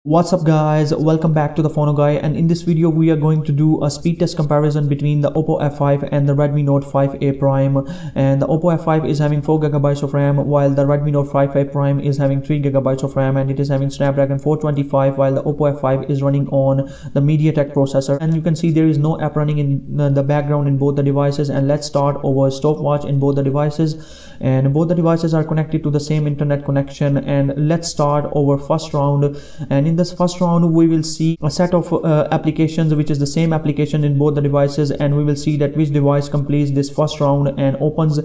What's up guys, welcome back to the Phono Guy, and in this video we are going to do a speed test comparison between the Oppo F5 and the Redmi Note 5A Prime. And the Oppo F5 is having 4GB of RAM while the Redmi Note 5A Prime is having 3GB of RAM, and it is having Snapdragon 425 while the Oppo F5 is running on the MediaTek processor. And you can see there is no app running in the background in both the devices. And let's start over stopwatch in both the devices, and both the devices are connected to the same internet connection. And let's start over first round. And in this first round we will see a set of applications which is the same application in both the devices, and we will see that which device completes this first round and opens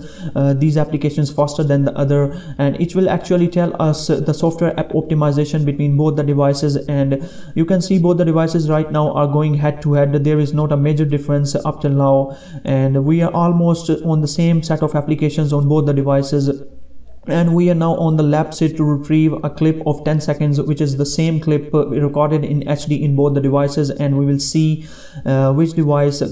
these applications faster than the other, and it will actually tell us the software app optimization between both the devices. And you can see both the devices right now are going head to head. There is not a major difference up till now, and we are almost on the same set of applications on both the devices. And we are now on the lab sit to retrieve a clip of 10 seconds, which is the same clip recorded in HD in both the devices, and we will see which device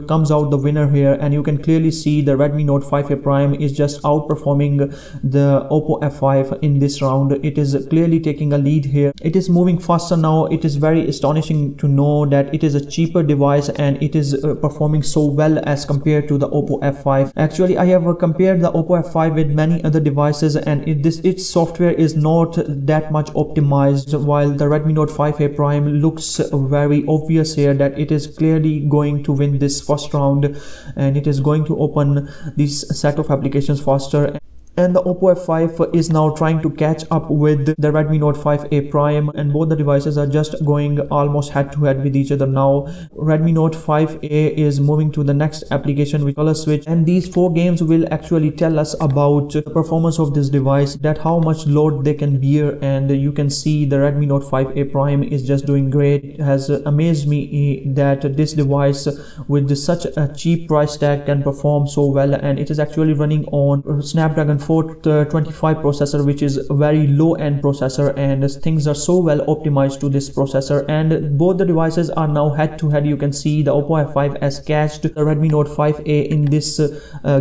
comes out the winner here. And you can clearly see the Redmi Note 5A Prime is just outperforming the Oppo F5 in this round. It is clearly taking a lead here. It is moving faster now. It is very astonishing to know that it is a cheaper device and it is performing so well as compared to the Oppo F5. Actually, I have compared the Oppo F5 with many other devices, and its software is not that much optimized, while the Redmi Note 5A Prime looks very obvious here that it is clearly going to win this first round, and it is going to open this set of applications faster. And the Oppo F5 is now trying to catch up with the Redmi Note 5A Prime, and both the devices are just going almost head to head with each other now. Redmi Note 5A is moving to the next application with color switch, and these four games will actually tell us about the performance of this device, that how much load they can bear. And you can see the Redmi Note 5A Prime is just doing great. It has amazed me that this device with such a cheap price tag can perform so well, and it is actually running on Snapdragon 425 processor, which is a very low end processor, and things are so well optimized to this processor. And both the devices are now head to head. You can see the Oppo F5 has catched the Redmi Note 5A in this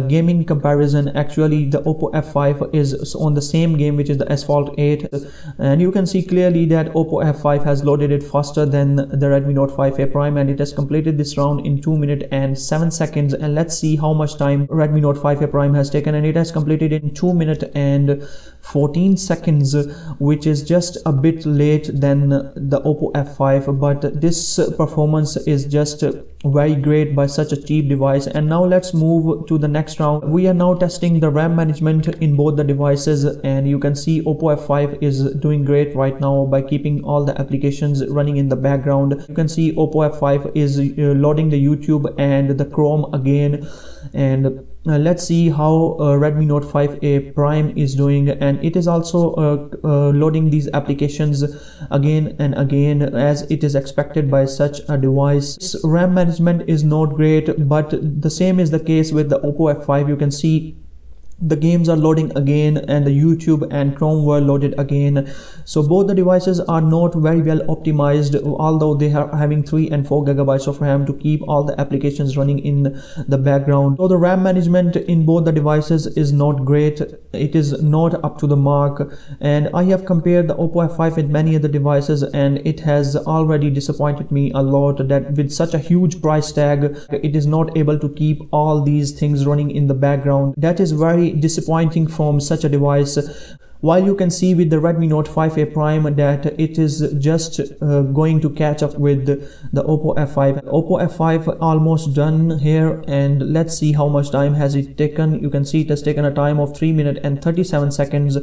gaming comparison. Actually, the Oppo F5 is on the same game, which is the Asphalt 8, and you can see clearly that Oppo F5 has loaded it faster than the Redmi Note 5A Prime, and it has completed this round in 2 minutes and 7 seconds. And let's see how much time Redmi Note 5A Prime has taken, and it has completed in 2 minutes and 14 seconds, which is just a bit late than the Oppo F5, but this performance is just very great by such a cheap device. And now let's move to the next round. We are now testing the RAM management in both the devices, and you can see Oppo F5 is doing great right now by keeping all the applications running in the background. You can see Oppo F5 is loading the YouTube and the Chrome again. And let's see how Redmi Note 5A Prime is doing, and it is also loading these applications again and again as it is expected by such a device. RAM management is not great, but the same is the case with the Oppo F5. You can see the games are loading again, and the YouTube and Chrome were loaded again. So both the devices are not very well optimized, although they are having 3 and 4GB of RAM to keep all the applications running in the background. So the RAM management in both the devices is not great. It is not up to the mark, and I have compared the Oppo F5 with many other devices, and it has already disappointed me a lot that with such a huge price tag it is not able to keep all these things running in the background. That is very disappointing from such a device. While you can see with the Redmi Note 5A Prime that it is just going to catch up with the Oppo F5. Oppo F5 almost done here, and let's see how much time has it taken. You can see it has taken a time of 3 minutes and 37 seconds.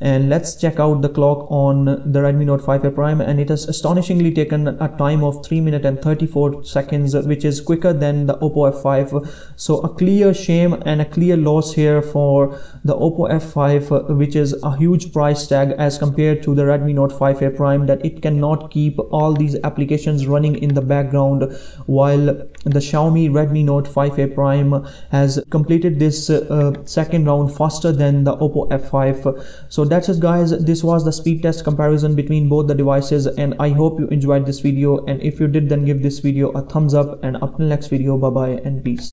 And let's check out the clock on the Redmi Note 5A Prime, and it has astonishingly taken a time of 3 minutes and 34 seconds, which is quicker than the Oppo F5. So a clear shame and a clear loss here for the Oppo F5, which is a huge price tag as compared to the Redmi Note 5A Prime, that it cannot keep all these applications running in the background, while the Xiaomi Redmi Note 5A Prime has completed this second round faster than the Oppo F5. So that's it guys, this was the speed test comparison between both the devices, and I hope you enjoyed this video, and if you did then give this video a thumbs up, and up till next video, bye bye and peace.